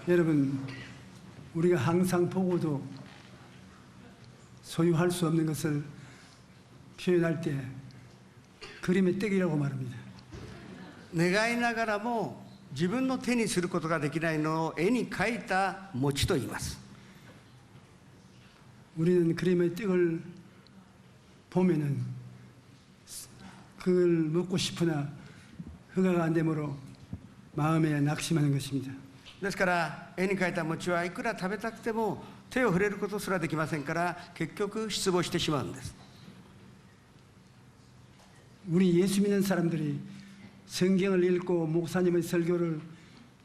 여러분, 우리가 항상 보고도 소유할 수 없는 것을 표현할 때 그림의 떡이라고 말합니다. 願いながらも自分の手にすることができないのを絵に描いた餅と言います。 우리는 그림의 떡을 보면은 그걸 먹고 싶으나 허가가 안 되므로 마음에 낙심하는 것입니다. ですから絵に描いた餅はいくら食べたくても手を触れることすらできませんから結局失望してしまうんです。 우리 예수 믿는 사람들이 성경을 읽고 목사님의 설교를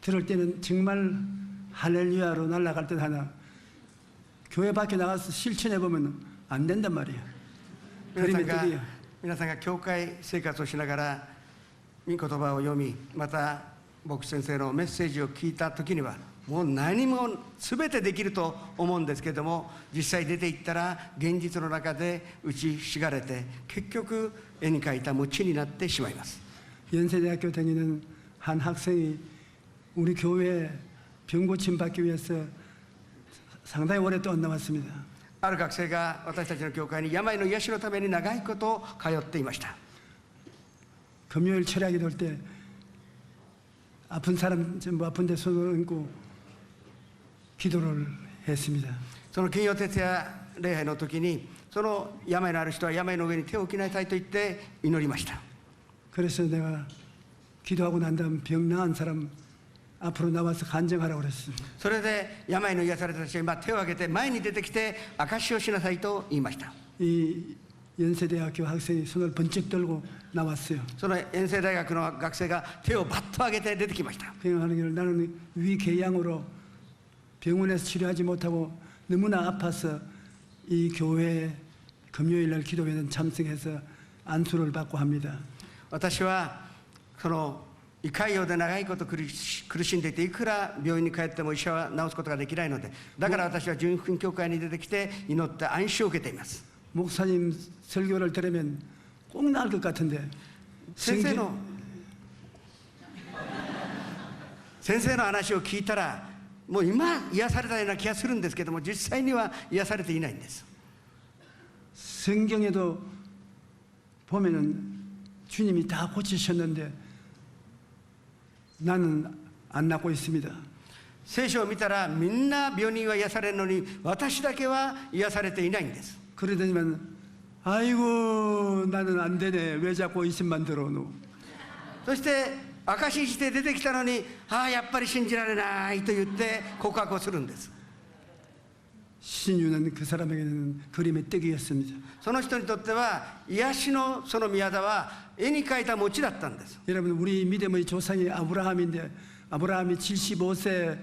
들을 때는 정말 할렐루야로 날아갈 듯 하나 교회 밖에 나가서 실천해 보면 안 된단 말이에요. 그림의 떡이에요. 皆さんが教会生活をしながら御言葉を読み、また牧師先生のメッセージを聞いた時にはもう何も全てできると思うんですけれども、実際出ていったら現実の中で打ちひしがれて結局絵に描いた餅になってしまいます。 연세대학교 다니는 한 학생이 우리 교회에 병고침 받기 위해서 상당히 오랫동안 나왔습니다. ある学生が私たちの教会に病の癒しのために長いこと通っていました。 금요일 철학이 돌 때 아픈 사람 전부 아픈데 손을 얹고 기도를 했습니다. その金曜徹夜礼拝の時にその病のある人は病の上に手を置きなさいと言って祈りました。 그래서 내가 기도하고 난 다음 병 나은 사람 앞으로 나와서 간증하라고 그랬습니다. それで病の癒された人が今手を挙げて前に出てきて証しをしなさいと言いました。 이 연세대학교 학생이 손을 번쩍 들고 나왔어요. その遠征大学の学生が手をバッと上げて出てきました。 병하는 길 나는 위궤양으로 병원에서 치료하지 못하고 너무나 아파서 이 교회 금요일 날 기도회는 참석해서 안수를 받고 합니다. 私はその胃潰瘍で長いこと苦しんでいていくら病院に帰っても医者は治すことができないので、だから私は純福音教会に出てきて祈って安心を受けています。 목사님 설교를 들으면 꼭 나을 것 같은데 先生の話を聞いたらもう今癒されたような気がするんですけども、実際には癒されていないんです。 성경에도 보면은 주님이 다 고치셨는데 나는 안 낫고 있습니다. 聖書を見たらみんな病人は癒されるのに私だけは癒されていないんです。 그러더니만 아이고 나는 안 되네 왜 자꾸 의심만 들어오노. そして証しして出てきたのにやっぱり信じられないと言って告白をするんです。 신유는 그 사람에게는 그림의 떡이었습니다. その人にとっては癒しのその宮田は絵に描いた餅だったんです。 여러분 우리 믿음의 조상이 아브라함인데 아브라함이 75세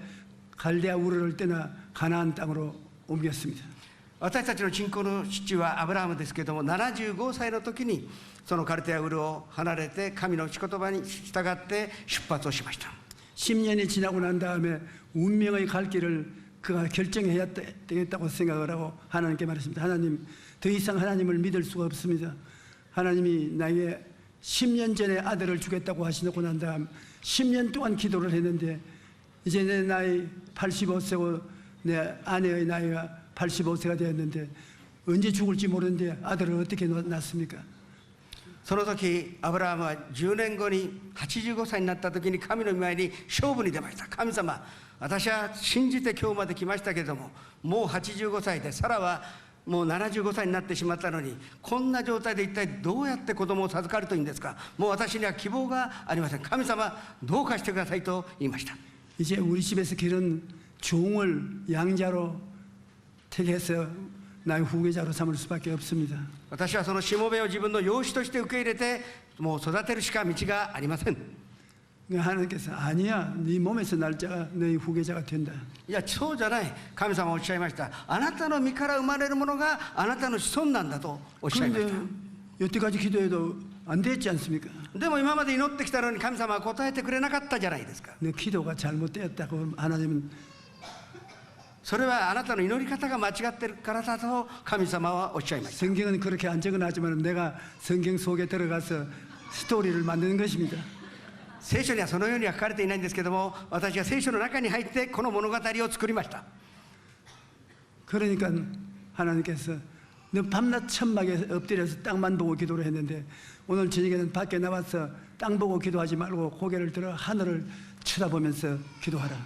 갈대아 우르를 떠나 가나안 땅으로 옮겼습니다. 私たちの信仰の父はアブラハムですけれども、75歳の時にそのカルテアウルを離れて神の御言葉に従って出発をしました。 10년이 지나고 난 다음에 운명의 갈 길을 그가 결정해야 되겠다고 생각을 하고 하나님께 말했습니다. 하나님, 더 이상 하나님을 믿을 수가 없습니다. 하나님이 나에게 10년 전에 아들을 주겠다고 하시고 난 다음 10년 동안 기도를 했는데 이제 내 나이 85세고 내 아내의 나이가 85세가 되었는데 언제 죽을지 모르는데 아들을 어떻게 낳습니까? その時アブラハムは10年後に85歳になった時に神の御前に勝負に出ました。神様、私は信じて今日まで来ましたけれども、もう85歳でサラはもう75歳になってしまったのに、こんな状態で一体どうやって子供を授かるといいんですか。もう私には希望がありません。神様、どうかしてくださいと言いました。 이제 우리 집에서 기른 종을 양자로 택해서 나의 후계자로 삼을 수밖에 없습니다. 私はそのしもべを自分の養子として受け入れてもう育てるしか道がありません。 하나님께서 아니야, 네 몸에서 날 자가 너희 후계자가 된다. いやそうじゃない。神様はおっしゃいました。あなたの身から生まれるものがあなたの子孫なんだとおっしゃいました。 그런데 여태까지 기도해도 안 됐지 않습니까? でも今まで祈ってきたのに神様は答えてくれなかったじゃないですか。 내 기도가 잘못되었다고 하나님은 それはあなたの祈り方が間違ってるからだと神様はおっしゃいました。 성경은 그렇게 안 적어놨지만 내가 성경 속에 들어가서 스토리를 만드는 것입니다. 聖書にはそのようには書かれていないんですけども、私が聖書の中に入ってこの物語を作りました。 그러니까 하나님께서 너 밤낮 천막에 엎드려서 땅만 보고 기도를 했는데 오늘 저녁에는 밖에 나와서 땅 보고 기도하지 말고 고개를 들어 하늘을 쳐다보면서 기도하라.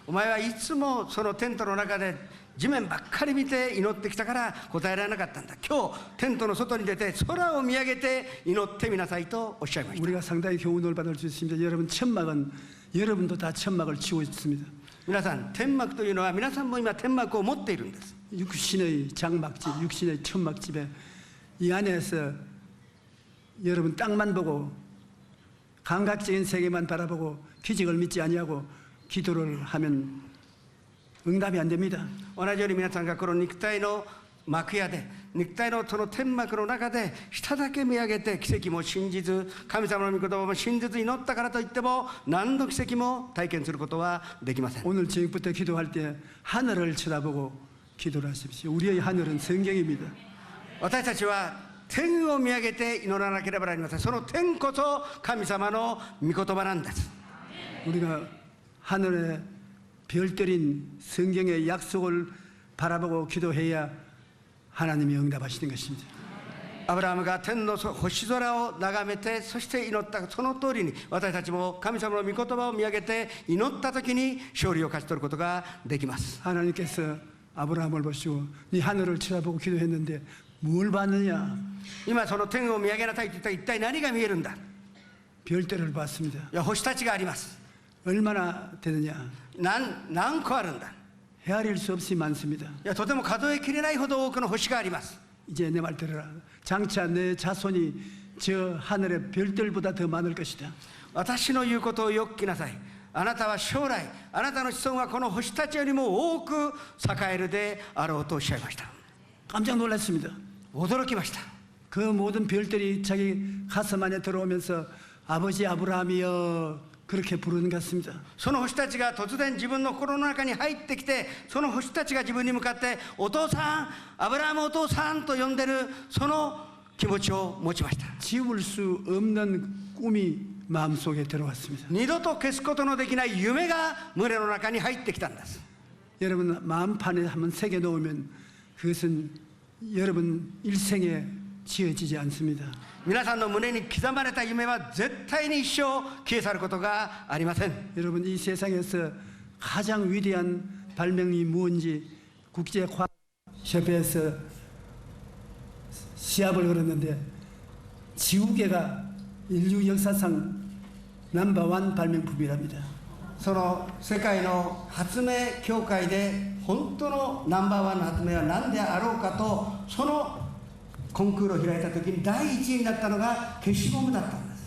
お前はいつもそのテントの中で地面ばっかり見て祈ってきたから答えられなかったんだ。今日テントの外に出て空を見上げて祈ってみなさいとおっしゃいました。 우리가 상당히 교훈을 받을 수 있습니다. 여러분 천막은 여러분도 다 천막을 치고 있습니다. 皆さん、天幕というのは皆さんも今天幕を持っているんです。 육신의 장막집, 육신의 천막집에 이 안에서 여러분 땅만 보고 감각적인 세계만 바라보고 기적을 믿지 아니하고 기도를 하면 응답이 안 됩니다. 同じように皆さんがこの肉体の幕屋で、肉体のその天幕の中で下だけ見上げて奇跡も信じず、神様の御言葉も信じず祈ったからといっても何の奇跡も体験することはできません。 오늘 저녁부터 기도할 때 하늘을 쳐다보고 기도를 하십시오. 우리의 하늘은 성경입니다. 私たちは天を見上げて祈らなければなりません。その天こそ神様の御言葉なんです。 우리가 하늘에 별들인 성경의 약속을 바라보고 기도해야 하나님이 응답하시는 것입니다. アブラハムが天の星空を眺めて、そして祈ったその通りに私たちも神様の御言葉を見上げて祈った時に勝利を勝ち取ることができます。 하나님께서 아브라함을 보시고 네 하늘을 쳐다보고 기도했는데 뭘 봤느냐? 今その天を見上げなさいと言ったら一体何が見えるんだ。い 별들을 봤습니다. や星たちがあります。 얼마나 되느냐? 何個あるんだ。 헤아릴 수 없이 많습니다. いやとても数えきれないほど多くの星があります。 이제 내 말 들어라. 장차 내 자손이 저 하늘의 별들보다 더 많을 것이다. 私の言うことをよく聞きなさい。あなたは将来、あなたの子孫はこの星たちよりも多く栄えるであろうとおっしゃいました。 깜짝 놀랐습니다. 驚きました。 그 모든 별들이 자기 가슴 안에 들어오면서 아버지 아브라함이여 그렇게 부르는 것 같습니다. その星たちが突然自分の心の中に入ってきて、その星たちが自分に向かってお父さん、アブラハムお父さんと呼んでるその気持ちを持ちました。 지울 수 없는 꿈이 마음속에 들어왔습니다. 二度と消すことのできない夢が胸の中に入ってきたんです。 여러분 마음판에 한번 새겨 놓으면 그것은 여러분 일생에 지어지지 않습니다. 皆さんの胸に刻まれた夢は絶対に一生消え去ることがありません。 여러분 이 세상에서 가장 위대한 발명이 무엇인지 국제과학협회에서 시합을 걸었는데 지우개가 인류 역사상 넘버원 발명품이랍니다. その世界の発明協会で本当のナンバーワンの発明は何であろうかと、そのコンクールを開いた時に第一位になったのが消しゴムだったんです。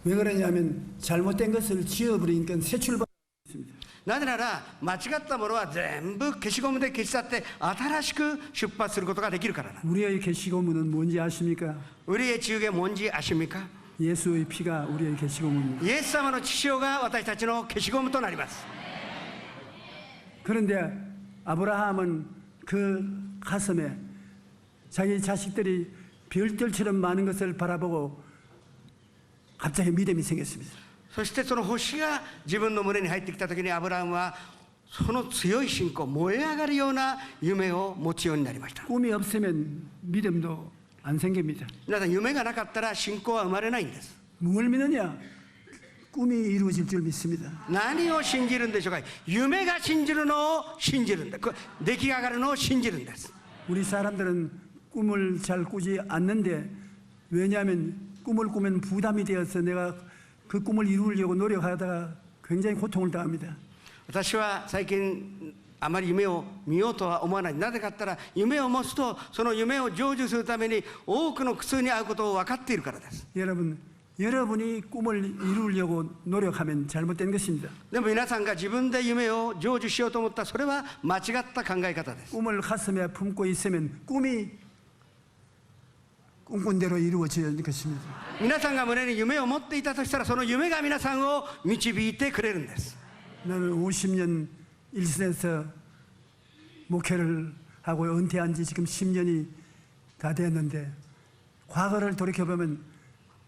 왜 그러냐면 잘못된 것을 지워버리니까 새 출발. なぜなら間違ったものは全部消しゴムで消し去って新しく出発することができるからなんです。 우리의 계시고문은 뭔지 아십니까? 우리의 지옥의 뭔지 아십니까? 예수의 피가 우리의 계시고문입니다. イエス様の血潮が私たちの消しゴムとなります。 그런데 아브라함은 그 가슴에 자기 자식들이 별들처럼 많은 것을 바라보고 갑자기 믿음이 생겼습니다. そしてその星が自分の胸に入ってきた時にアブラハムはその強い信仰、燃え上がるような夢を持つようになりました。 꿈이 없으면 믿음도 안 생깁니다. 皆さん、夢がなかったら信仰は生まれないんです。 뭘 믿느냐? 꿈이 이루어질 줄 믿습니다. 何を信じるんでしょうか。夢が信じるのを信じるんだ。出来上がるのを信じるんです。 우리 사람들은 꿈을 잘 꾸지 않는데 왜냐하면 꿈을 꾸면 부담이 되어서 내가 그 꿈을 이루려고 노력하다가 굉장히 고통을 당합니다. 私は最近あまり夢を見ようとは思わない。なぜかって言ったら、夢を持つとその夢を成就するために多くの苦痛に遭うことを分かっているからです。 여러분이 꿈을 이루려고 노력하면 잘못된 것입니다. でも皆さんが自分で夢を成就しようと思ったら、それは間違った考え方です。 꿈을 가슴에 품고 있으면 꿈이 꿈꾼 대로 이루어지는 것입니다. 皆さんが胸に夢を持っていたとしたら、その夢が皆さんを導いてくれるんです。 나는 50년 일선에서 목회를 하고 은퇴한 지 지금 10년이 다 되었는데 과거를 돌이켜보면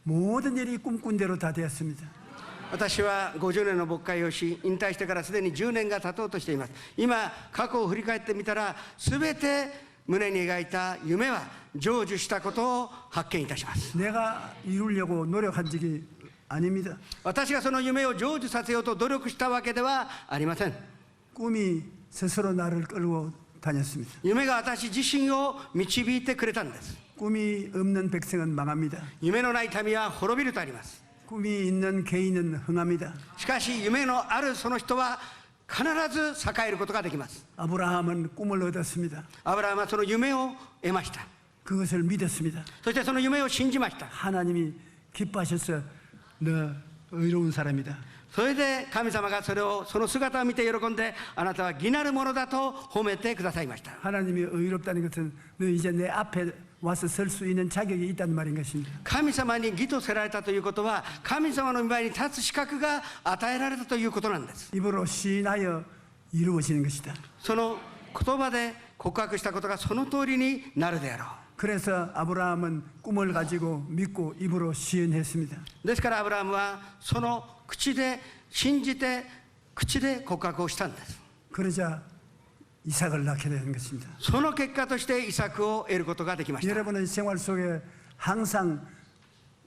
모든 일이 꿈꾼 대로 다 되었습니다. 私は50年の牧会をし、引退してからすでに10年が経とうとしています。今、過去を振り返ってみたら、すべて胸に描いた夢は成就したことを発見いたします。 내가 이루려고 노력한 적이 아닙니다. 私がその夢を成就させようと努力したわけではありません。 꿈이 스스로 나를 끌고 다녔습니다. 夢が私自身を導いてくれたんです。 꿈이 없는 백성은 망합니다. 夢のない民は滅びるとあります。 꿈이 있는 개인은 흥합니다. しかし夢のあるその人は必ず栄えることができます。 아브라함은 꿈을 얻었습니다. アブラハムはその夢を得ました。 그것을 믿었습니다. そしてその夢を信じました。 하나님이 기뻐하셔서 너 의로운 사람이다. それで神様がその姿を見て喜んで、あなたは義なるものだと褒めてくださいました。 하나님이 의롭다는 것은 너 이제 내 앞에 와서 설 수 있는 자격이 있다는 말인 것입니다. 神様に義とせられたということは、神様の前に立つ資格が与えられたということなんです。 입으로 시인하여 이루어지는 것이다. その言葉で告白したことがその通りになるであろう。 그래서 아브라함은 꿈을 가지고 믿고 입으로 시인했습니다. ですからアブラハムはその口で信じて口で告白をしたんです。 그러자 이삭을 낳게 되는 것입니다. その結果としてイサクを得ることができました。 여러분의 생활 속에 항상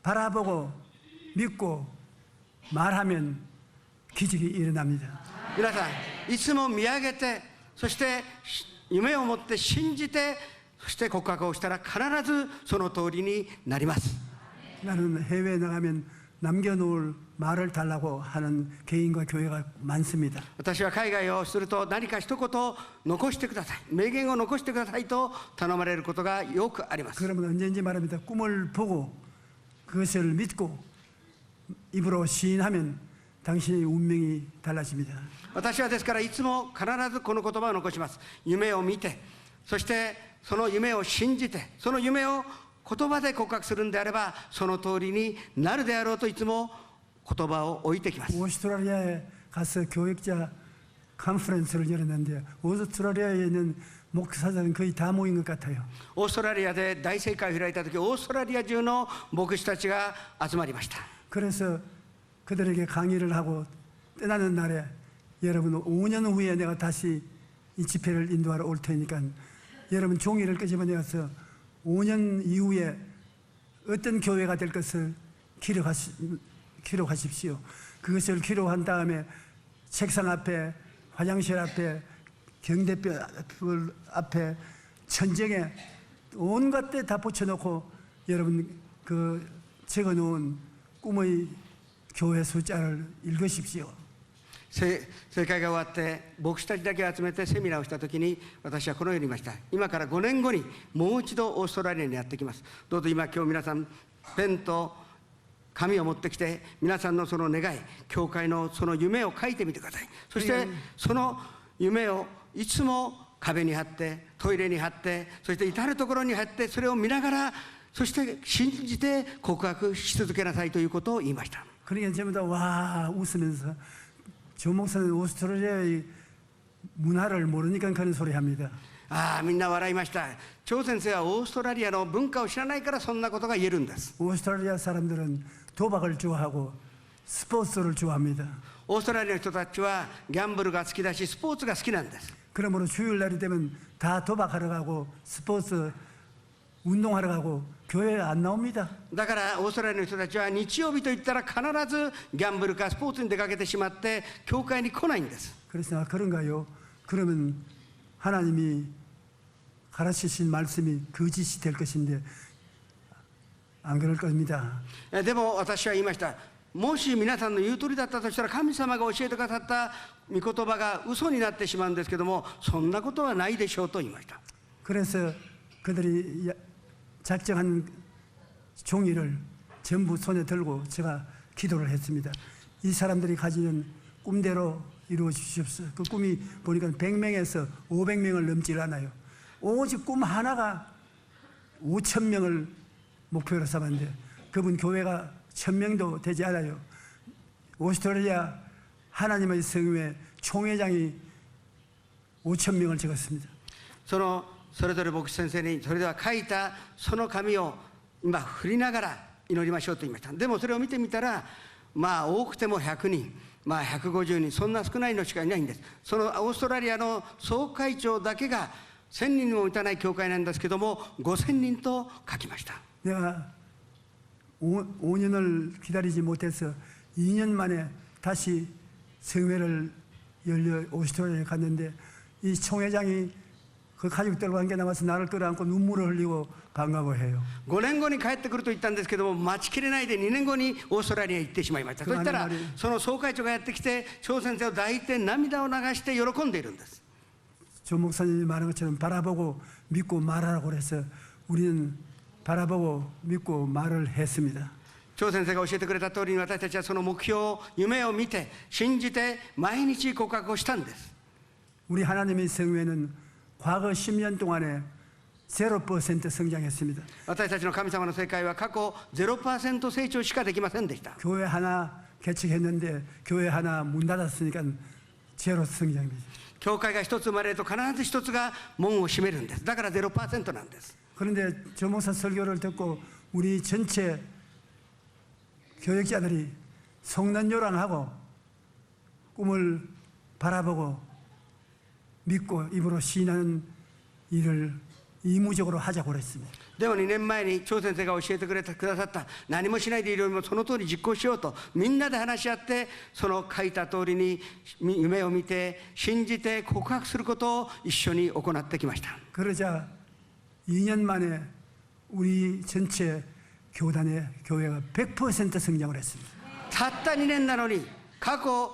바라보고 믿고 말하면 기적이 일어납니다. 皆さんいつも見上げて、そして夢を持って信じて、そして告白をしたら必ずその通りになります。 나는 해외에 나가면 남겨놓을 말을 달라고 하는 개인과 교회가 많습니다. 私は海外をすると何か一言残してください、名言を残してくださいと頼まれることがよくあります。 그러면 언제든지 말합니다. 꿈을 보고 그것을 믿고 입으로 시인하면 당신의 운명이 달라집니다. 私はですからいつも必ずこの言葉を残します。夢を見て、そしてその夢を信じて、その夢を言葉で告白するんであればその通りになるであろうといつも言葉を置いてきます。 오스트라리아에 가서 교역자 컨퍼런스를 열었는데 오스트라리아에 있는 목사들은 거의 다 모인 것 같아요. オーストラリアで大盛会を開いた時、オーストラリア中の牧師たちが集まりました。 그래서 그들에게 강의를 하고 떠나는 날에 여러분 5년 후에 내가 다시 이 집회를 인도하러 올 테니까 여러분 종이를 끄집어내어서 5년 이후에 어떤 교회가 될 것을 기록하십시오. 그것을 기록한 다음에 책상 앞에, 화장실 앞에, 경대뼈 앞에, 천정에 온갖 데 다 붙여놓고 여러분 그 적어놓은 꿈의 교회 숫자를 읽으십시오. 正会が終わって牧師たちだけ集めてセミナーをしたときに、私はこのように言いました。今から5年後にもう一度オーストラリアにやってきます。どうぞ今皆さんペンと紙を持ってきて、皆さんのその願い、教会のその夢を書いてみてください。そしてその夢をいつも壁に貼って、トイレに貼って、そして至るところに貼って、それを見ながら、そして信じて告白し続けなさいということを言いました。 그러니까 전부 다 와 웃으면서 조 목사는 오스트레일리아의 문화를 모르니까 그런 소리 합니다. ああ、みんな笑いました。張先生はオーストラリアの文化を知らないからそんなことが言えるんです。 오스트레일리아 사람들은 도박을 좋아하고 스포츠를 좋아합니다. オーストラリアの人たちはギャンブルが好きだし、スポーツが好きなんです。 그러므로 주일날이 되면 다 도박하러 가고 스포츠 운동하러 가고 교회에 안 나옵니다. だからオーストラリアの人たちは日曜日といったら必ずギャンブルかスポーツに出かけてしまって教会に来ないんです。 그래서 그런가요? 그러면 하나님이 가르치신 말씀이 거짓이 될 것인데 안 그럴 겁니다. でも私は言いました。もし皆さんの言う通りだったとしたら、神様が教えてくださった御言葉が嘘になってしまうんですけども、そんなことはないでしょうと言いました。 그래서 그들이 작정한 종이를 전부 손에 들고 제가 기도를 했습니다. 이 사람들이 가지는 꿈대로 이루어 주십시오. 그 꿈이 보니까 100명에서 500명을 넘질 않아요. 오직 꿈 하나가 5,000명을 목표로 삼았는데 그분 교회가 1,000명도 되지 않아요. 오스트레일리아 하나님의 성회 총회장이 5,000명을 적었습니다. それぞれ牧師先生にそれでは書いたその紙を今振りながら祈りましょうと言いました。でもそれを見てみたら、まあ多くても100人、まあ150人、そんな少ないのしかいないんです。そのオーストラリアの総会長だけが1000人にも満たない教会なんですけども、5000人と書きました。 내가 5년을 기다리지 못해서 2년 만에 다시 성회를 열려 오스트레일리아에 갔는데 이 총회장이 그 가족들과 함께 나와서 나를 끌어안고 눈물을 흘리고 반가워해요. 5年後に帰ってくると言ったんですけども、待ちきれないで2年後にオーストラリアへ行ってしまいました。そしたらその総会長がやってきて張先生を抱いて涙を流して喜んでいるんです。 조 목사님이 말한 것처럼 바라보고 믿고 말하라고 그래서 우리는 바라보고 믿고 말을 했습니다. 張先生が教えてくれた通りに、私たちはその目標、夢を見て信じて毎日告白をしたんです。 우리 하나님의 성회는 과거 10년 동안에 0% 성장했습니다. 私たちの神様の世界は過去 0% 成長しかできませんでした。 교회 하나 개척했는데 교회 하나 문 닫았으니까 제로 성장입니다. 教会が一つ生まれると必ず一つが門を閉めるんです。だから 0% なんです。 그런데 조 목사 설교를 듣고 우리 전체 교역자들이 속는요랑하고 꿈을 바라보고 믿고 입으로 시인하는 일을 의무적으로 하자고 그랬습니다. でも2年前に張先生が教えてくださった何もしないでいるよりもその通り実行しようとみんなで話し合って、その書いた通りに夢を見て信じて告白することを一緒に行ってきました。 그러자 2년 만에 우리 전체 교단의 교회가 100% 성장을 했습니다. たった2年なのに過去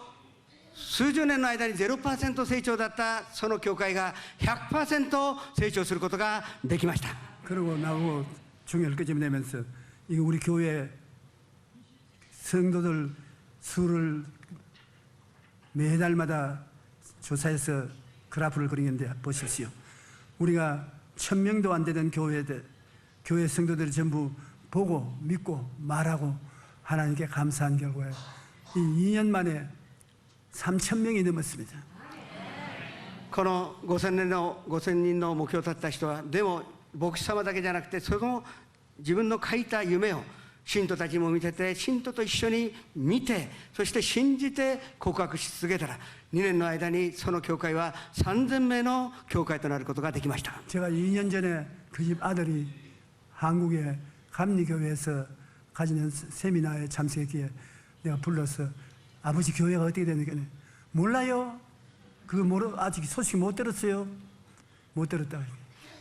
数十年の間に 0% 成長だったその教会が 100% 成長することができました。 그리고 나보고 종이를 끄집어내면서 이거 우리 교회 성도들 수를 매달마다 조사해서 그래프를 그리는데 보십시오. 우리가 1000명도 안 되던 교회 성도들이 전부 보고 믿고 말하고 하나님께 감사한 결과에 이 2년 만에 3000명이 넘었습니다. この5000人の目標を立てた人は、でも牧師様だけじゃなくて、その自分の書いた夢を信徒たちにも見せて、信徒と一緒に見て、そして信じて告白し続けたら、2年の間にその教会は3000名の教会となることができました。 제가 2년 전에 그 집 아들이 한국의 감리교회에서 가지는 세미나에 참석했기에 내가 불러서 아버지 교회가 어떻게 되는가? 몰라요. 그거 아직 소식 못 들었어요. 못 들었다.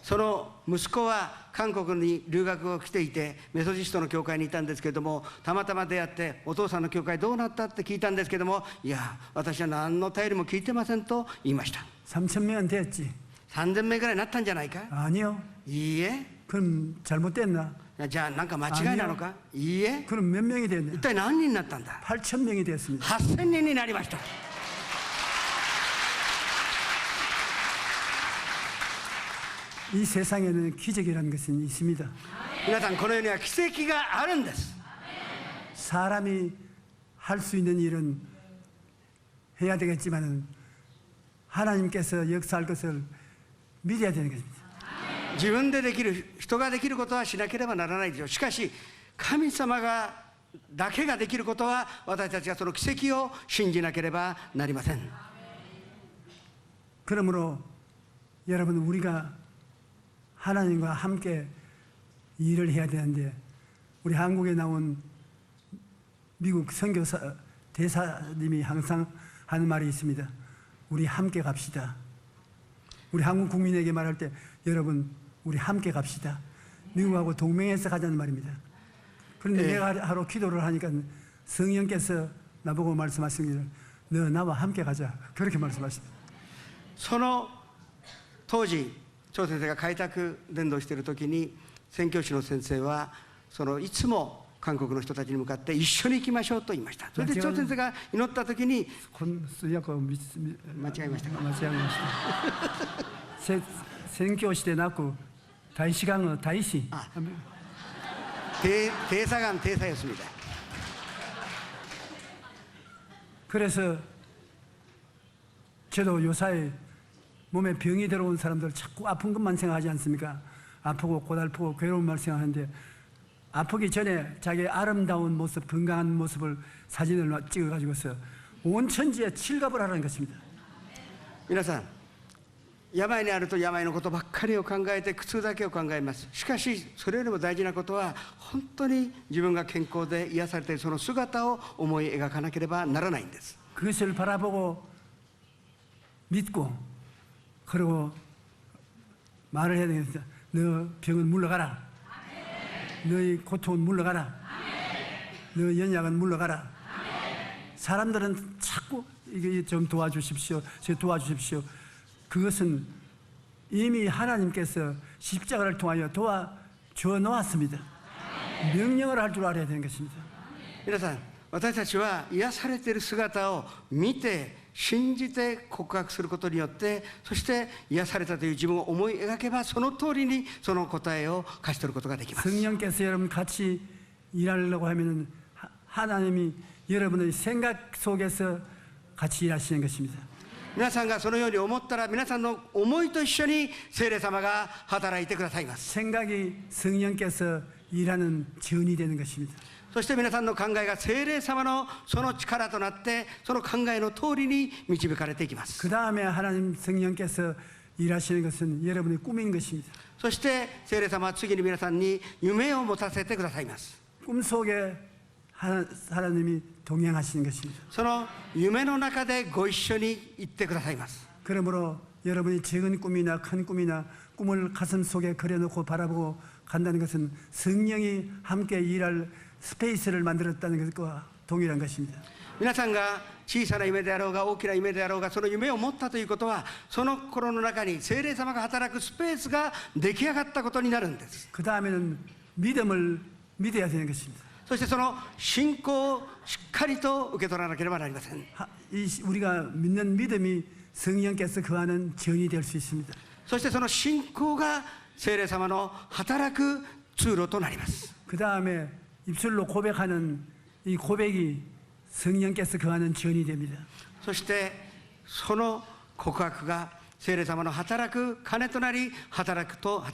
その息子は韓国に留学を来ていて、メソジストの教会にいたんですけれども、たまたま出会って、お父さんの教会どうなったって聞いたんですけども、いや、私は何の便りも聞いてませんと言いました。 3,000명은 됐지. 3000名ぐらいになったんじゃないか。 아니요. いいえ。 그럼 잘못됐나? じゃあなんか間違いなのか。いいえ。 그럼 몇 명이 됐냐? 一体何人になったんだ。 8,000명이 됐습니다. 8000人になりました。 이 세상에는 기적이라는 것은 있습니다. 皆さん、この世には奇跡があるんです。 사람이 할 수 있는 일은 해야 되겠지만은 하나님께서 역사할 것을 믿어야 되는 것입니다. 自分でできる、人ができることはしなければならないでしょう。しかし神様だけができることは、私たちがその奇跡を信じなければなりません。 그러므로 여러분, 우리가 하나님과 함께 일을 해야 되는데, 우리 한국에 나온 미국 선교사 대사님이 항상 하는 말이 있습니다. 우리 함께 갑시다. 우리 한국 국민에게 말할 때, 여러분 우리 함께 갑시다. 미국하고 동맹해서 가자는 말입니다. 그런데 내가 하루 기도를 하니까 성령께서 나보고 말씀하십니다. 너 나와 함께 가자. 그렇게 말씀하십니다. その当時、張先生が開拓伝道している時に、宣教師の先生は、いつも韓国の人たちに向かって一緒に行きましょうと言いました。それで張先生が祈った時に、間違えましたか。 宣教師でなく大使館の大使. 대사관 대사였습니다. 그래서 저도 요사이 몸에 병이 들어온 사람들 자꾸 아픈 것만 생각하지 않습니까? 아프고 고달프고 괴로운 말 생각하는데 아프기 전에 자기의 아름다운 모습, 건강한 모습을 사진을 찍어가지고서 온 천지에 칠갑을 하라는 것입니다. 皆さん、病にあると病のことばっかりを考えて苦痛だけを考えます。しかしそれよりも大事なことは、本当に自分が健康で癒されているその姿を思い描かなければならないんです。 그것을 바라보고 믿고 그리고 말을 해야 되겠다. 너 병은 물러가라. 너의 고통은 물러가라. 너 연약은 물러가라. 사람들은 자꾸 이게 좀 도와주십시오. 저 도와주십시오. 그것은 이미 하나님께서 십자가를 통하여 도와줘 놓았습니다. 명령을 할 줄 알아야 되는 것입니다. 皆さん、私たちは癒されている姿を見て信じて告白することによって、そして癒されたという自分を思い描けば、その通りにその答えを勝ち取ることができます。 성령께서 여러분 같이 일하려고 하면은 하나님이 여러분의 생각 속에서 같이 일하시는 것입니다. 皆さんがそのように思ったら、皆さんの思いと一緒に聖霊様が働いてくださいます。 생각이 성령께서 일하는 전이 되는 것입니다. そして皆さんの考えが聖霊様のその力となって、その考えの通りに導かれていきます。 그 다음에 하나님 성령께서 일하시는 것은 여러분의 꿈인 것입니다. そして聖霊様は次に皆さんに夢を持たせてくださいます。 꿈 속에 하나님이 동행하시는 것입니다. その夢の中でご一緒に行ってくださいます。 그러므로 여러분이 작은 꿈이나 큰 꿈이나 꿈을 가슴 속에 그려놓고 바라보고 간다는 것은 성령이 함께 일할 스페이스를 만들었다는 것과 동일한 것입니다. 皆さんが小さな夢であろうが大きな夢であろうが、その夢を持ったということは、その心の中に聖霊様が働くスペースが出来上がったことになるんです。 그 다음에는 믿음을 믿어야 되는 것입니다. そしてその信仰をしっかりと受け取らなければなりません。 우리가 믿는 믿음이 성령께서 거하는 전이 될 수 있습니다. そしてその信仰が聖霊様の働く通路となります。 그 다음에 입술로 고백하는 이 고백이 성령께서 거하는 전이 됩니다. そしてその告白が聖霊様の働く鐘となり、働きと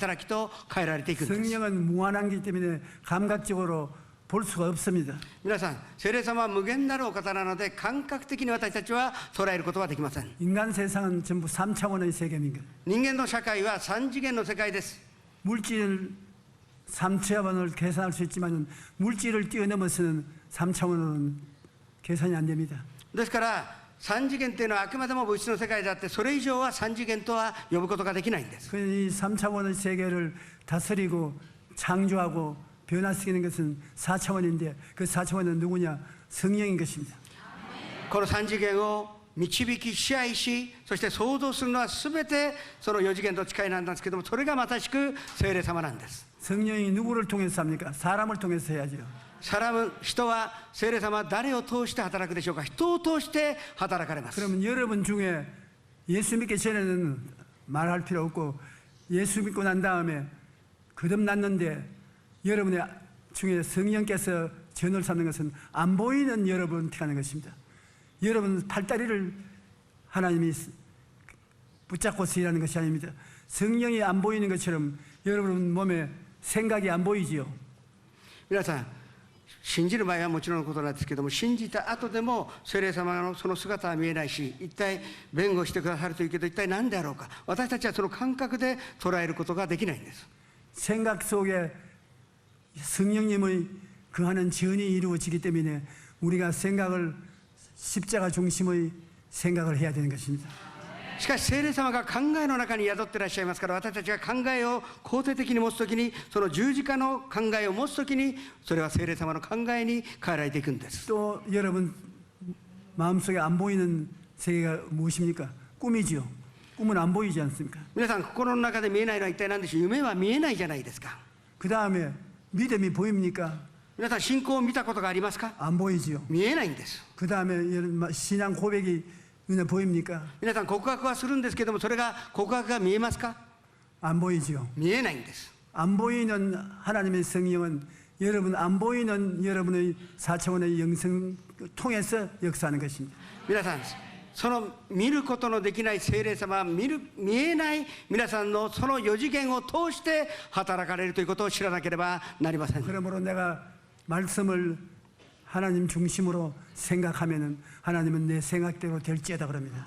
変えられていくんです。 성령은 무한하기 때문에 감각적으로 볼 수가 없습니다. 皆さん、聖霊様は無限なるお方なので、感覚的に私たちは捉えることはできません。 인간 세상은 전부 3차원의 세계입니다. 人間の社会は3次元の世界です。 물질 3차원을 계산할 수 있지만 물질을 뛰어넘어서는 3차원은 계산이 안 됩니다. ですから3次元というのはあくまでも物質の世界であって、それ以上は3次元とは呼ぶことができないんです。 이 3차원의 세계를 다스리고 창조하고 변화시키는 것은 4차원인데 그 4차원은 누구냐? 성령인 것입니다. この3次元を導き支配し、そして創造するのは全てその4次元と近いなんですけども、それがまさしく聖霊様なんです。 성령이 누구를 통해서 합니까? 사람을 통해서 해야죠. 人は聖霊様は誰を通して働くでしょうか？人を通して働かれます。 그러면 여러분 중에 예수 믿기 전에는 말할 필요 없고 예수 믿고 난 다음에 거듭났는데 여러분의 중에 성령께서 전을 삼는 것은 안 보이는 여러분한테 하는 것입니다. 여러분 팔다리를 하나님이 붙잡고서 일하는 것이 아닙니다. 성령이 안 보이는 것처럼 여러분 몸에 생각이 안 보이지요. 皆さん、信じる前はもちろんのことなんですけども、信じた後でも聖霊様のその姿は見えないし、一体弁護してくださるというけど、一体何であろうか、私たちはその感覚で捉えることができないんです。 생각 속에 성령님의 거하는 전이 이루어지기 때문에 우리가 생각을 십자가 중심의 생각을 해야 되는 것입니다. しかし聖霊様が考えの中に宿っていらっしゃいますから、私たちが考えを肯定的に持つときに、その十字架の考えを持つときに、それは聖霊様の考えに変えられていくんです。 또 여러분 마음속에 안 보이는 세계가 무엇입니까? 꿈이지요. 꿈은 안 보이지 않습니까? 皆さん、心の中で見えないのは一体何でしょう？夢は見えないじゃないですか。 그 다음에 믿음이 보입니까? 皆さん、信仰を見たことがありますか？ 안 보이지요. 見えないんです。 그 다음에 신앙 고백이 눈에 보입니까? 皆さん、告白はするんですけども、それが告白が見えますか？ 안 보이지요. 見えないんです。 안 보이는 하나님의 성령은 여러분 안 보이는 여러분의 4차원의 영성 통해서 역사하는 것입니다. 皆さん、その見ることのできない聖霊様は見えない皆さんのその4次元を通して働かれるということを知らなければなりません。 그러므로 내가 말씀을 하나님 중심으로 생각하면은 하나님은 내 생각대로 될지어다 그럽니다.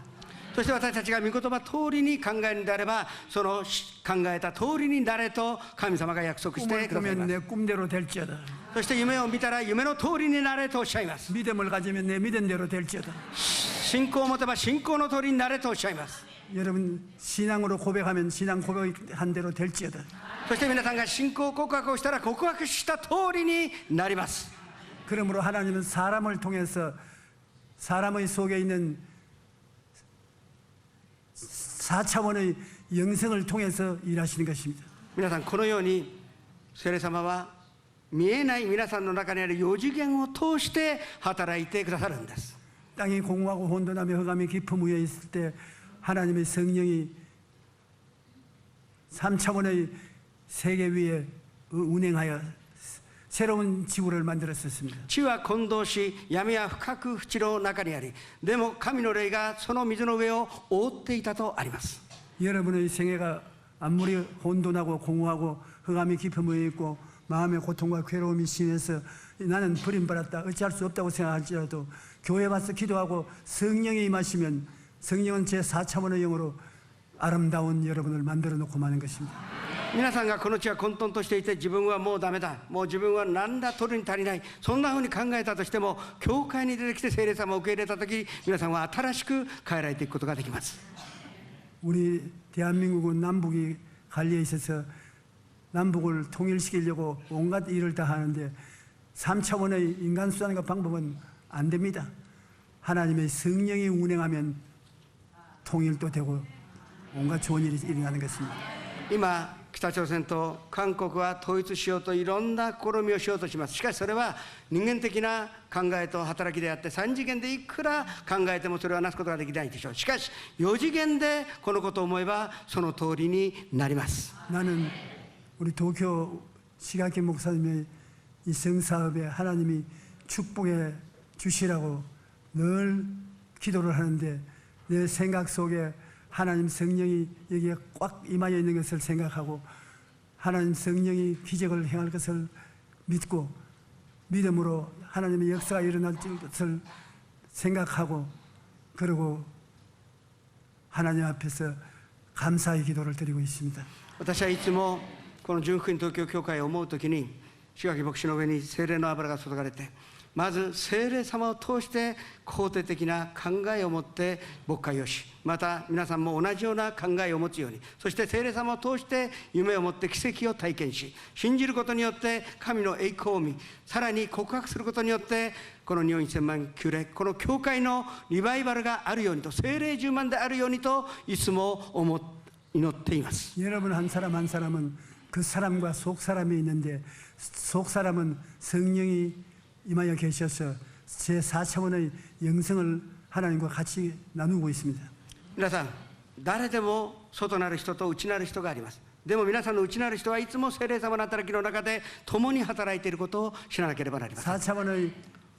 そして私たちが御言葉通りに考えるのであれば、その考えた通りになれと神様が約束して 꿈을 ください 꾸면 ます。 내 꿈대로 될지어다. そして夢を見たら夢の通りになれとおっしゃいます。 믿음을 가지면 내 믿음대로 될지어다. 信仰を持てば信仰の通りになれとおっしゃいます。 여러분 신앙으로 고백하면 신앙 고백한 대로 될지어다. そして皆さんが信仰告白をしたら告白した通りになります。 그러므로 하나님은 사람을 통해서 사람의 속에 있는 4차원의 영성을 통해서 일하시는 것입니다. 皆さんこのように聖霊様は見えない皆さんの中にある4次元を通して働いてくださるんです。 땅이 공허하고 혼돈하며 흑암이 깊음 위에 있을 때 하나님의 성령이 3차원의 세계 위에 운행하여 새로운 지구를 만들었습니다. 地は混同し闇は深く淵の中にあり、でも神の霊がその水の上を覆っていたとあります。 여러분의 생애가 아무리 혼돈하고 공허하고 흑암이 깊음 위에 있고 마음의 고통과 괴로움이 심해서 나는 버림받았다 어찌할 수 없다고 생각할지라도 교회 와서 기도하고 성령이 임하시면 성령은 제4차원의 영으로 아름다운 여러분을 만들어 놓고 마는 것입니다. 皆さんがこの地は混沌としていて自分はもうダメだ、もう自分は何だ取るに足りない、そんなふうに考えたとしても教会に出てきて聖霊様を受け入れた時、皆さんは新しく変えられていくことができます。 우리 대한민국은 남북이 갈리에 있어서 남북을 통일시키려고 온갖 일을 다 하는데 3차원의 인간 수단과 방법은 안 됩니다. 하나님의 성령이 운행하면 통일도 되고 온갖 좋은 일이 일어나는 것입니다. 今北朝鮮と韓国は統一しようといろんな試みをしようとします。しかしそれは人間的な考えと働きであって3次元でいくら考えてもそれはなすことができないでしょう。しかし4次元でこのことを思えばその通りになります。 나는 우리 도쿄 시각기 목사님의 이 성사업에 하나님이 축복해 주시라고 늘 기도를 하는데 내 생각 속에 하나님 성령이 여기에 꽉 임하여 있는 것을 생각하고 하나님 성령이 기적을 행할 것을 믿고 믿음으로 하나님의 역사가 일어날 것을 생각하고 그리고 하나님 앞에서 감사의 기도를 드리고 있습니다. 私はいつもこの純福音東京教会を思うときに、志垣牧師の上に聖霊の油が注がれて、まず聖霊様を通して肯定的な考えを持って牧会をし、また皆さんも同じような考えを持つように、そして聖霊様を通して夢を持って奇跡を体験し、信じることによって神の栄光を見、さらに告白することによってこの日本1000万旧礼、この教会のリバイバルがあるようにと、聖霊充満であるようにといつも祈っています。 여러분 한 사람 한 사람은 그 사람과 속 사람이 있는데 속 사람은 성령이 임하여 계셔서 제4차원의 영성을 하나님과 같이 나누고 있습니다. 皆さん誰でも外なる人と内なる人があります。でも皆さんの内なる人はいつも聖霊様の働きの中で共に働いていることを知らなければなりません。 4차원의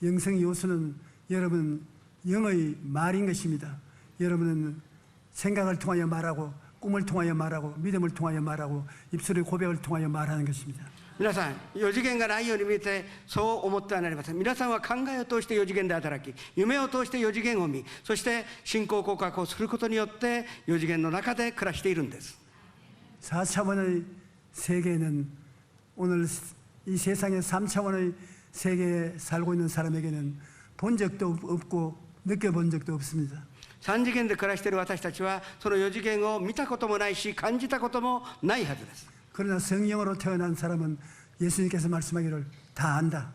영성 요소는 여러분 영의 말인 것입니다. 여러분은 생각을 통하여 말하고 꿈을 통하여 말하고 믿음을 통하여 말하고 입술의 고백을 통하여 말하는 것입니다. 皆さん4次元がないように見えてそう思ってはなりません。皆さんは考えを通して4次元で働き、夢を通して4次元を見、そして信仰告白をすることによって4次元の中で暮らしているんです。 4차원의 세계는 오늘 이 세상의 3차원의 세계에 살고 있는 사람에게는 본 적도 없고 느껴본 적도 없습니다. 3次元で暮らしている私たちはその4次元を見たこともないし感じたこともないはずです。 그러나 성령으로 태어난 사람은 예수님께서 말씀하기를 다 안다.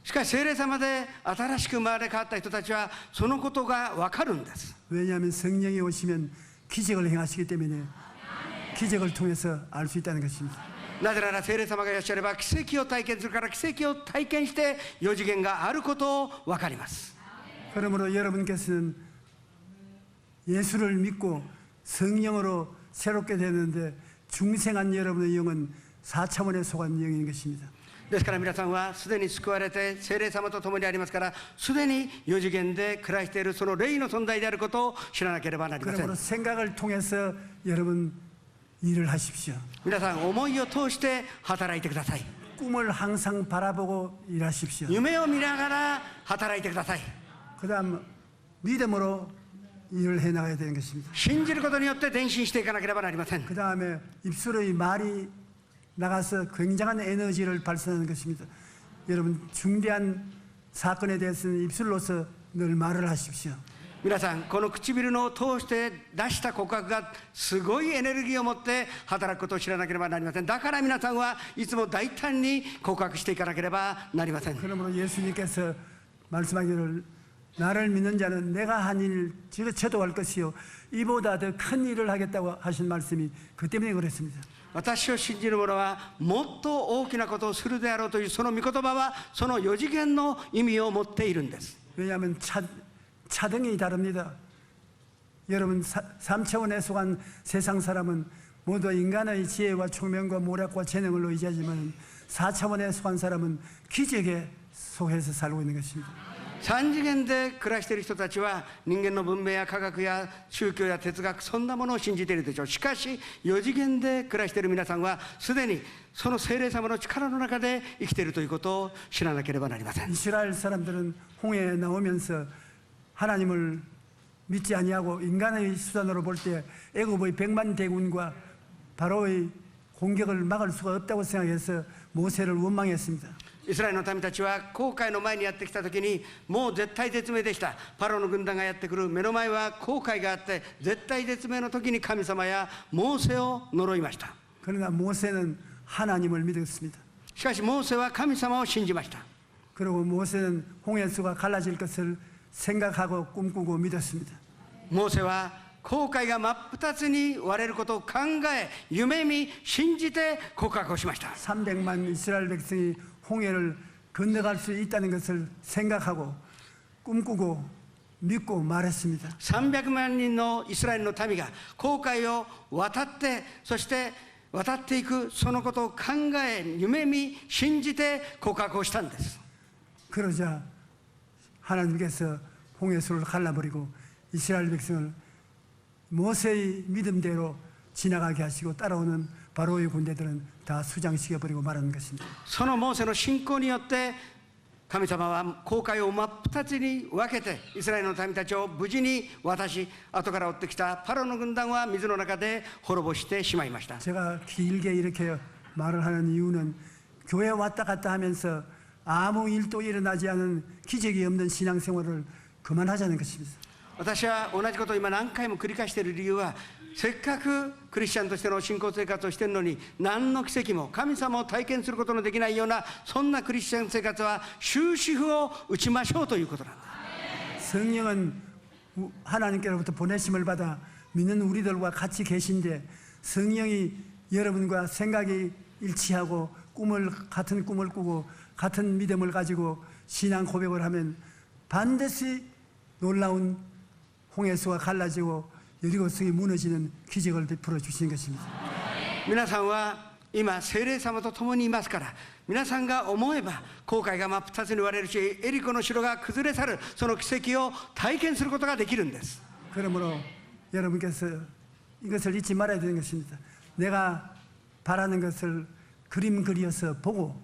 しかし聖霊様で新しく生まれ変わった人たちはそのことが分かるんです。 왜냐하면 성령이 오시면 기적을 행하시기 때문에 기적을 통해서 알 수 있다는 것입니다. なぜなら聖霊様がいらっしゃれば奇跡を体験するから奇跡を体験して4次元があることを分かります。 그러므로 여러분께서는 예수를 믿고 성령으로 새롭게 되는데 중생한 여러분의 영은 4차원에 속한 영인 것입니다. ですから皆さんはすでに救われて聖霊様と共にありますから、すでに4次元で暮らしているその霊の存在であることを知らなければなりません。 그러므로 생각을 통해서 여러분 일을 하십시오. 皆さん思いを通して働いてください。 꿈을 항상 바라보고 일하십시오. 夢を見ながら働いてください。 그다음 믿음으로 일을 해 나가야 되는 것입니다. 信じることによって前進していかなければなりません。 그다음에 입술의 말이 나가서 굉장한 에너지를 발산하는 것입니다. 여러분 중대한 사건에 대해서는 입술로서 늘 말을 하십시오. 皆さんこの唇の通して出した告白がすごいエネルギーを持って働くことを知らなければなりません。だから皆さんはいつも大胆に告白していかなければなりません。 그러므로 예수님께서 말씀하기를 나를 믿는 자는 내가 한 일 저도 할 것이요 이보다 더 큰 일을 하겠다고 하신 말씀이 그 때문에 그랬습니다. 私を信じる者はもっと大きなことをするであろうというその御言葉はその4次元の意味を持っているんです。 왜냐하면 차등이 다릅니다. 여러분 3차원에 속한 세상 사람은 모두 인간의 지혜와 총명과 모략과 재능을 의지하지만 4차원에 속한 사람은 기적에 속해서 살고 있는 것입니다. 3次元で暮らしている人たちは人間の文明や科学や宗教や哲学そんなものを信じているでしょう。しかし4次元で暮らしている皆さんはすでにその聖霊様の力の中で生きているということを知らなければなりません。 이스라엘 사람들은 홍해에 나오면서 하나님을 믿지 아니하고 인간의 수단으로 볼 때 애굽의 100만 대군과 바로의 공격을 막을 수가 없다고 생각해서 모세를 원망했습니다. イスラエルの民たちは紅海の前にやってきた時にもう絶体絶命でした。パロの軍団がやってくる目の前は紅海があって絶体絶命の時に神様やモーセを呪いました。 그러나 모세는 하나님을 믿었습니다. しかしモーセは神様を信じました。 그리고 모세는 홍해수가 갈라질 것을 생각하고 꿈꾸고 믿었습니다. モーセは紅海が真っ二つに割れることを考え夢見信じて告白をしました。 300만 이스라엘 백성이 홍해를 건너갈 수 있다는 것을 생각하고 꿈꾸고 믿고 말했습니다. 300万人のイスラエルの民が紅海を渡ってそして渡っていくそのことを考え夢見信じて告白をしたんです。 그러자 하나님께서 홍해수를 갈라버리고 이스라엘 백성을 모세의 믿음대로 지나가게 하시고 따라오는 바로의 군대들은 다 수장시켜버리고 말하는 것입니다. そのモーセの信仰によって神様は紅海を真っ二つに分けてイスラエルの民たちを無事に渡し後から追ってきたパロの軍団は水の中で滅ぼしてしまいました。 제가 길게 이렇게 말을 하는 이유는 교회 왔다 갔다 하면서 아무 일도 일어나지 않은 기적이 없는 신앙생활을 그만하자는 것입니다. 私は同じことを今何回も繰り返している理由はせっかくクリスチャンとしての信仰生活をしているのに何の奇跡も神様を体験することのできないようなそんなクリスチャン生活は終止符を打ちましょうということなんです。 성령은 하나님께로부터 보내심을 받아 믿는 우리들과 같이 계신데 성령이 여러분과 생각이 일치하고 같은 꿈을 꾸고 같은 믿음을 가지고 신앙 고백을 하면 반드시 놀라운 홍해수가 갈라지고 여리고성이 무너지는 기적을 베풀어 주신 것입니다. 皆さんは今聖霊様と共にいますから皆さんが思えば紅海が真っ二つに割れるしエリコの城が崩れ去るその奇跡を体験することができるんです。 그러므로 여러분께서 이것을 잊지 말아야 되는 것입니다. 내가 바라는 것을 그림 그려서 보고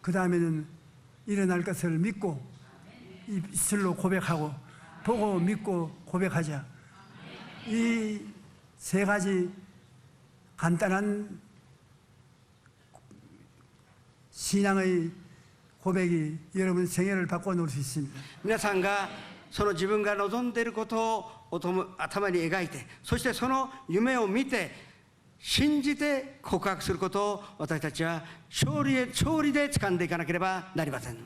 그 다음에는 일어날 것을 믿고 입술로 고백하고 보고 믿고 고백하자. 이 세 가지 간단한 신앙의 고백이 여러분 생애를 바꿔놓을 수 있습니다. 皆さんがその自分が望んでいることを頭に描いてそしてその夢を見て信じて告白することを私たちは勝利で掴んでいかなければなりません。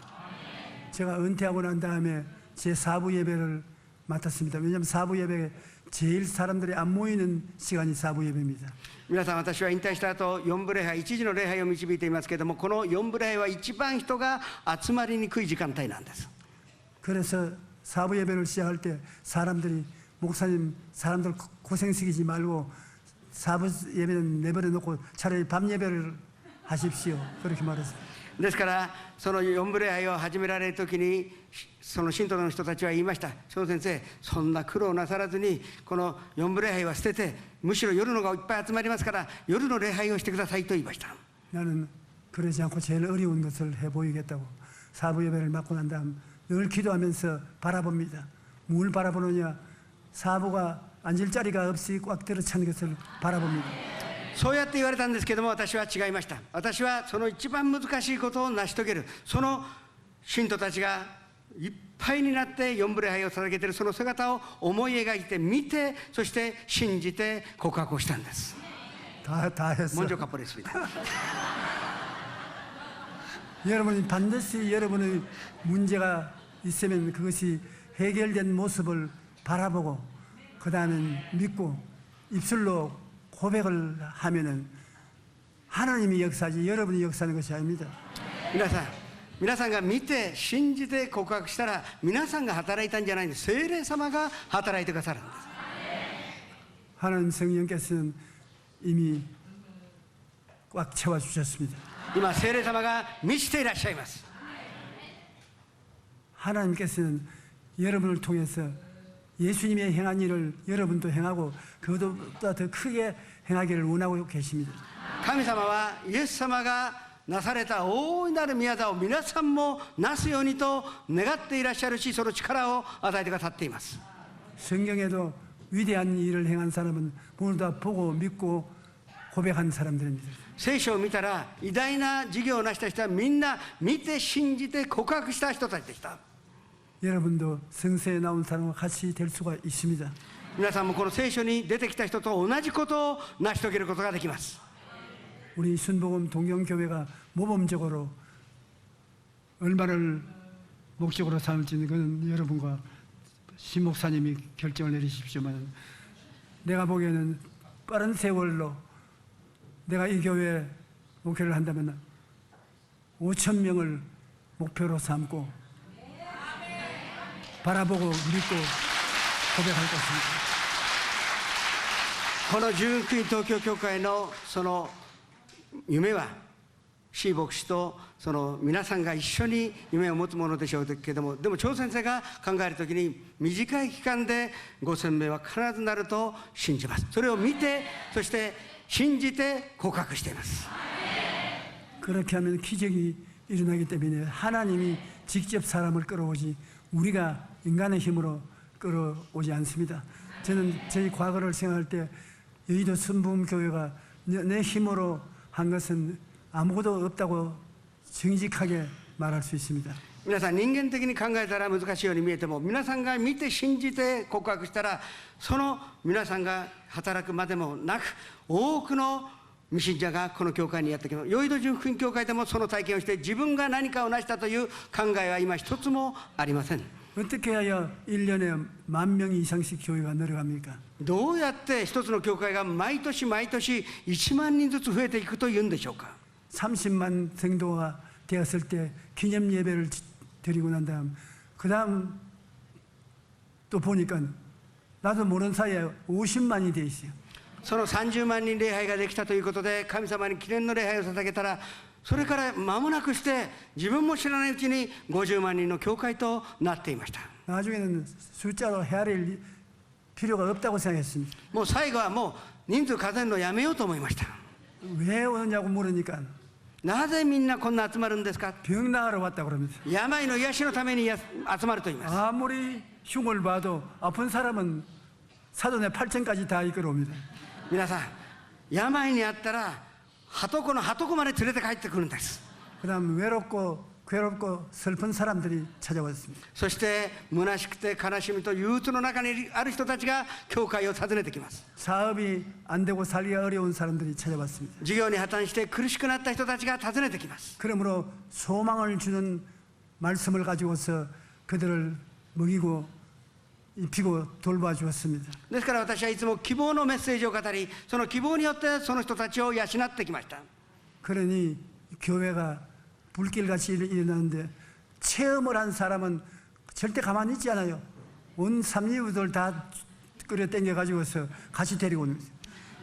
제가 은퇴하고 난 다음에 제 4부 예배를 맡았습니다. 왜냐하면 4부 예배에 제일 사람들이 안 모이는 시간이 4부 예배입니다. 皆さん私は引退した後4部礼拝一時の礼拝を導いていますけれどもこの4部礼拝は一番人が集まりにくい時間帯なんです。 그래서 4부 예배를 시작할 때 사람들이 목사님 사람들 고생시키지 말고 4부 예배는 내버려 놓고 차라리 밤 예배를 하십시오. 그렇게 말했어요. ですからその四部礼拝を始められる時にその信徒の人たちは言いました。翔先生、そんな苦労なさらずにこの四部礼拝は捨てて、むしろ夜のがいっぱい集まりますから夜の礼拝をしてくださいと言いました。 나는 그러지 않고 제일 어려운 것을 해보이겠다고 사부 예배를 맡고 난 다음 늘 기도하면서 바라봅니다. 뭘 바라보느냐? 사부가 앉을 자리가 없이 꽉 들어찬 것을 바라봅니다. そうやって言われたんですけども、私は違いました。私はその一番難しいことを成し遂げる、その信徒たちがいっぱいになって四部礼拝を捧げているその姿を思い描いて見て、そして信じて告白をしたんです。 다 했어. 먼저 가버렸습니다. 여러분이 반드시 여러분의 문제가 있으면 그것이 해결된 모습을 바라보고 그 다음엔 믿고 입술로 고백을 하면은 하나님이 역사지 여러분이 역사하는 것이 아닙니다. 皆さんが見て信じて告白したら皆さんが働いたんじゃないんです。聖霊様が働いてくださるんです。 하나님 성령께서는 이미 꽉 채워주셨습니다. 今聖霊様が満ちていらっしゃいます。 하나님께서는 여러분을 통해서 예수님의 행한 일을 여러분도 행하고 그것보다 더 크게 행하기를 원하고 계십니다. 神様はイエス様がなされた大いなる宮座を皆さんもなすようにと願っていらっしゃるし、その力を与えてくださっています。 성경에도 위대한 일을 행한 사람은 모두 다 보고 믿고 고백한 사람들입니다. 聖書を見たら偉大な事業を成した人はみんな見て信じて告白した人たちでした。 여러분도 성서에 나온 사람과 같이 될 수가 있습니다. 皆さんもこの聖書に出てきた人と同じことを成し遂げることができます。 우리 순복음 동경교회가 모범적으로 얼마를 목적으로 삼을지는 그건 여러분과 신 목사님이 결정을 내리십시오만, 내가 보기에는 빠른 세월로 내가 이 교회 목회를 한다면 5,000명을 목표로 삼고 바라보고 믿고 고백할 것입니다. この純福音東京教会のその夢はシー牧師とその皆さんが一緒に夢を持つものでしょうけども、でも張先生が考えるときに短い期間で5000名は必ずなると信じます。それを見て、そして信じて告白しています。 그렇게 하면 기적이 일어나기 때문에 하나님이 직접 사람을 끌어오지 우리가 인간의 힘으로 끌어오지 않습니다. 저는 저희 과거를 생각할 때 여의도 순복음교회가 내 힘으로 한 것은 아무것도 없다고 정직하게 말할 수 있습니다. 皆さん人間的に考えたら難しいように見えても、皆さんが見て信じて告白したら、その皆さんが働くまでもなく多くの未信者がこの教会にやってきます。ヨイド純福音教会でもその体験をして自分が何かを成したという考えは今一つもありません。 어떻게 해야 1년에 10,000명 이상씩 교회가 늘어갑니까? どうやって一つの教会が毎年毎年1万人ずつ増えていくというんでしょうか。 30만 성도가 되었을 때 기념 예배를 드리고 난 다음 그 다음 또 보니까 나도 모르는 사이에 50만이 돼 있어요. その30万人礼拝ができたということで神様に記念の礼拝を捧げたら、それから間もなくして自分も知らないうちに50万人の教会となっていました。 나중에는 숫자로 헤아릴 필요가 없다고 생각했습니다. もう最後はもう人数数えるのやめようと思いました。 왜 오느냐고 물으니까 なぜみんなこんな集まるんですか。 병 나으러 왔다고 그럽니다. 病の癒しのために集まると言います。 아무리 흉을 봐도 아픈 사람은 사돈의 8층까지 다 이끌어옵니다. 皆さん、病にあったらはとこのはとこまで連れて帰ってくるんです。 그 다음 외롭고 괴롭고 슬픈 사람들이 찾아왔습니다. そして虚しくて悲しみと憂鬱の中にある人たちが教会を訪ねてきます。 사업이 안 되고 살기가 어려운 사람들이 찾아왔습니다. 事業に破綻して苦しくなった人たちが訪ねてきます。 그러므로 소망을 주는 말씀을 가지고서 그들을 먹이고 입히고 돌봐 주었습니다. ですから私はいつも希望のメッセージを語り、その希望によってその人たちを養ってきました。 그러니 교회가 불길같이 일어나는데 체험을 한 사람은 절대 가만히 있지 않아요. 온 삼리우들 다 끌어 당겨 가지고서 같이 데리고 오는 거죠.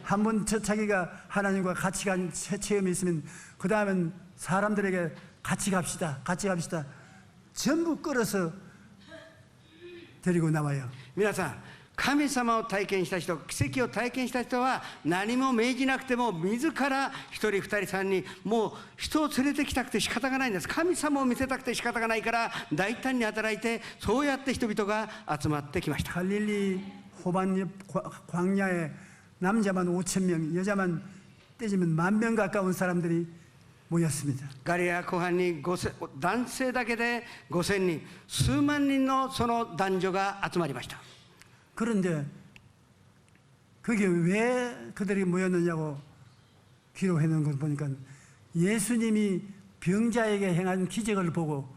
한번 자기가 하나님과 같이 간 체험이 있으면 그 다음엔 사람들에게 같이 갑시다. 같이 갑시다. 전부 끌어서 데리고 나와요. 皆さん、神様を体験した人、奇跡を体験した人は何も命じなくても自ら一人二人三人もう人を連れてきたくて仕方がないんです。神様を見せたくて仕方がないから大胆に働いて、そうやって人々が集まってきました。 갈릴리 호반 옆 광야에 남자만 5천 명, 여자만 떼지면 10,000명 가까운 사람들이 모였습니다. ガリラ湖畔に男性だけで5000人、数万人のその男女が集まりました。 그런데 그게 왜 그들이 모였느냐고 기록해 놓은 걸 보니까 예수님이 병자에게 행한 기적을 보고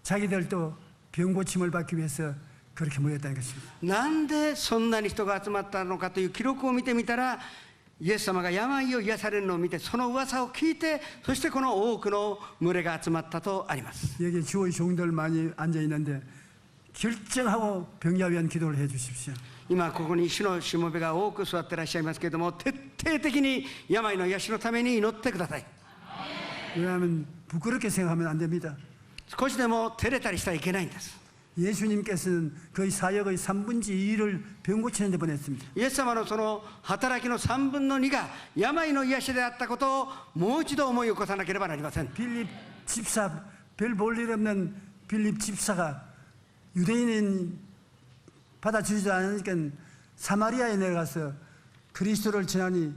자기들도 병 고침을 받기 위해서 그렇게 모였다는 것입니다. なんでそんなに人が集まったのかという記録を見てみたら、イエス様が病を癒されるのを見て、その噂を聞いて、そしてこの多くの群れが集まったとあります。 여기 주의 종들 많이 앉아 있는데 결정하고 병자 위한 기도를 해 주십시오. 今ここに主のしもべが多く座っていらっしゃいますけれども、徹底的に病の癒しのために祈ってください。 왜냐하면 부끄럽게 생각하면 안 됩니다. 少しでも照れたりしてはいけないんです。 예수님께서는 거의 사역의 3분의 2를 병 고치는 데 보냈습니다. イエス様のその働きの3分の2が病の癒しであったことをもう一度思い起こさなければなりません。 빌립 집사, 별 볼 일 없는 빌립 집사가 유대인은 받아주지도 않으니까 사마리아에 내려가서 그리스도를 전하니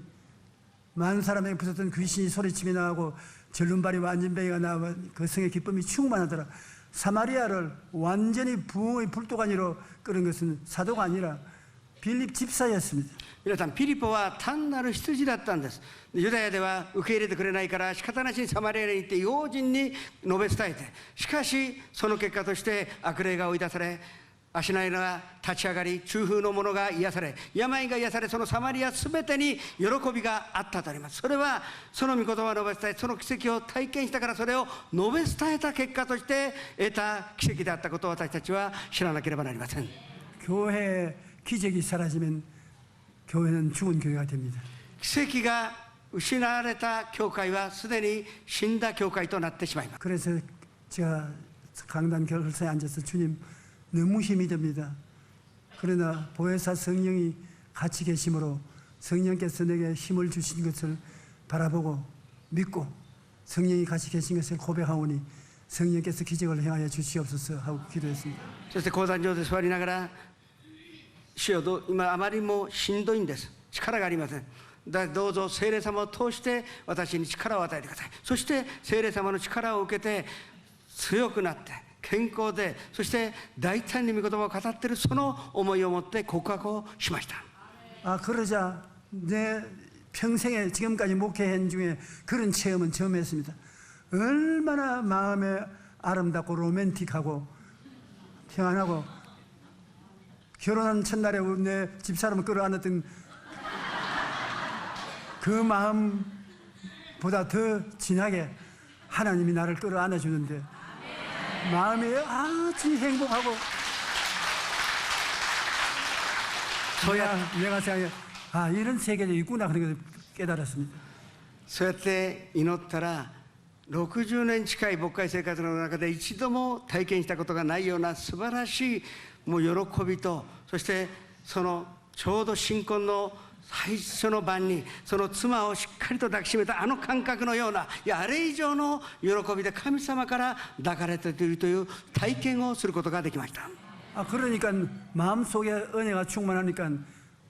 많은 사람에게 붙었던 귀신이 소리치며 나가고 절름발이 안진뱅이가 나와 그 성의 기쁨이 충만하더라. 사마리아를 완전히 부흥의 불도가니로 끓은 것은 사도가 아니라 빌립 집사였습니다. 皆さん、ピリポは単なる羊だったんです。ユダヤでは受け入れてくれないから仕方なしにサマリアに行って用心に述べ伝えて、しかしその結果として悪霊が追い出され、足のが立ち上がり、中風の者が癒され、病が癒され、そのサマリア全てに喜びがあったとあります。それはその御言葉を述べ伝え、その奇跡を体験したから、それを述べ伝えた結果として得た奇跡であったことを私たちは知らなければなりません。 교회의 기적이 사라지면 교회는 죽은 교회가 됩니다. 奇跡が失われた教会はすでに死んだ教会となってしまいます。 그래서 제가 강단 결사에 앉아서 주님 너무 힘이 듭니다. 그러나 보혜사 성령이 같이 계심으로 성령께서 내게 힘을 주신 것을 바라보고 믿고 성령이 같이 계신 것을 고백하오니 성령께서 기적을 행하여 주시옵소서 하고 기도했습니다. そして講談場で座りながら、主よ、今あまりにもしんどいんです。力がありません。どうぞ聖霊様を通して私に力を与えてください。そして聖霊様の力を受けて強くなって健康で、そして大胆に御言葉を語っている、その思いを持って告白をしました。 그러자 내 평생에 지금까지 목회한 중에 그런 체험은 처음 했습니다. 얼마나 마음에 아름답고 로맨틱하고 평안하고 결혼한 첫날에 내 집사람을 끌어안았던 그 마음보다 더 진하게 하나님이 나를 끌어안아주는데 마음이 아주 행복하고 내가 생각해 이런 세계가 있구나 그런 걸 깨달았습니다. そうやって祈ったら、60年近い牧会生活の中で一度も体験したことがないような素晴らしいもう喜びと、そしてそのちょうど新婚の最初の晩にその妻をしっかりと抱きしめたあの感覚のような、いやあれ以上の喜びで神様から抱かれているという体験をすることができました。 그러니까 마음속에 은혜가 충만하니까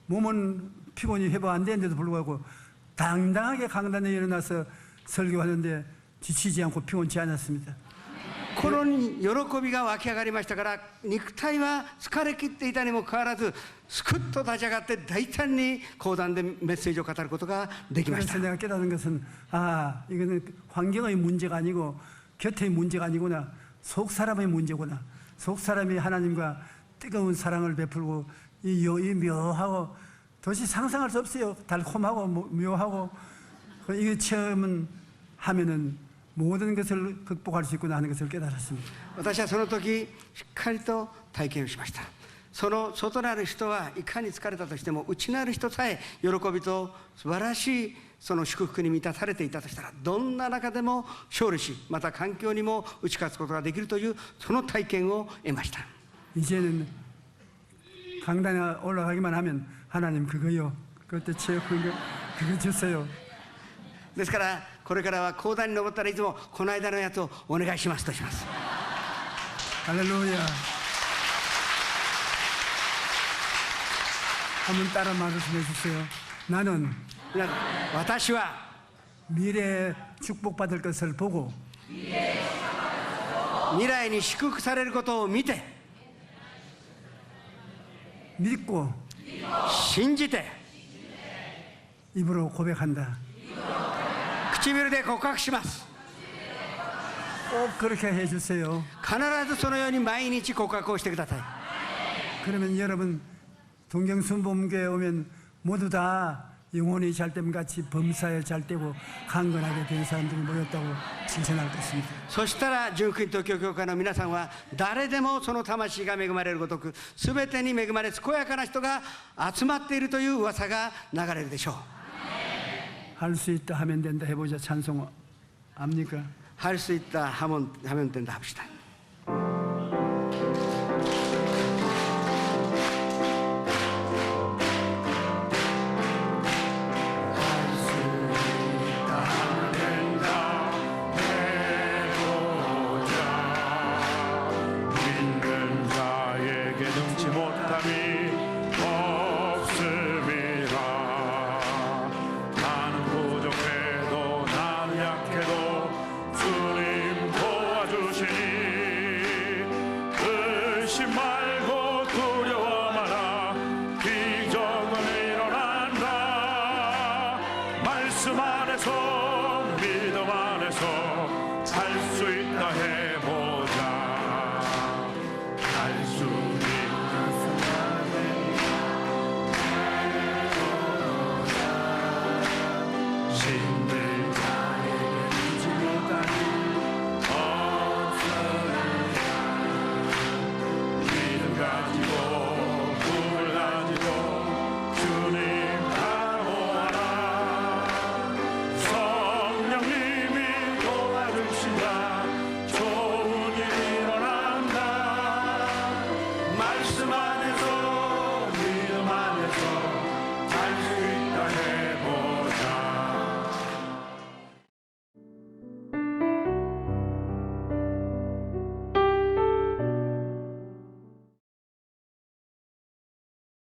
몸은 피곤이 회복 안 되는데도 불구하고 당당하게 강단에 일어나서 설교하는데 지치지 않고 피곤치 않았습니다. 心に喜びが湧き上がりましたから、肉体は疲れ切っていたにもかかわらず、すくっと立ち上がって大胆に講談でメッセージを語ることができました。 그래서 내가 깨닫는 것은 이거는 환경의 문제가 아니고 곁의 문제가 아니구나, 속 사람의 문제구나. 속 사람이 하나님과 뜨거운 사랑을 베풀고 이 묘하고 도저히 상상할 수 없어요. 달콤하고 묘하고 이 체험은 하면은 모든 것을 극복할 수 있구나 하는 것을 깨달았습니다. 私はその時しっかりと体験をしました。その外なる人はいかに疲れたとしても、内なる人さえ喜びと素晴らしいその祝福に満たされていたとしたら、どんな中でも勝利し、また環境にも打ち勝つことができるというその体験を得ました。 이제는 강단에 올라가기만 하면 하나님 그거요. 그때 체육한 거 그거 주세요. ですからこれからは講談に登ったらいつもこの間のやつをお願いしますとします。 할렐루야. 한번 따라 말씀해 주세요. 나는 皆さん、私は 미래에 축복받을 것을 보고 未来に祝福されることを見て 믿고 信じて 입으로 고백한다. 唇で告白します。 꼭 그렇게 해 주세요. 必ずそのように毎日告白をしてください。 그러면 여러분 동경순복음교회 오면 모두 다 영혼이 잘됨 같이 범사에 잘되고 강건하게 된 사람들이 모였다고 칭찬할 것입니다. そしたら純福音東京教会の皆さんは誰でもその魂が恵まれるごとく、全てに恵まれ健やかな人が集まっているという噂が流れるでしょう。 할 수 있다 하면 된다 해보자. 찬송 압니까? 할 수 있다 하면 된다 합시다. 말씀 안에서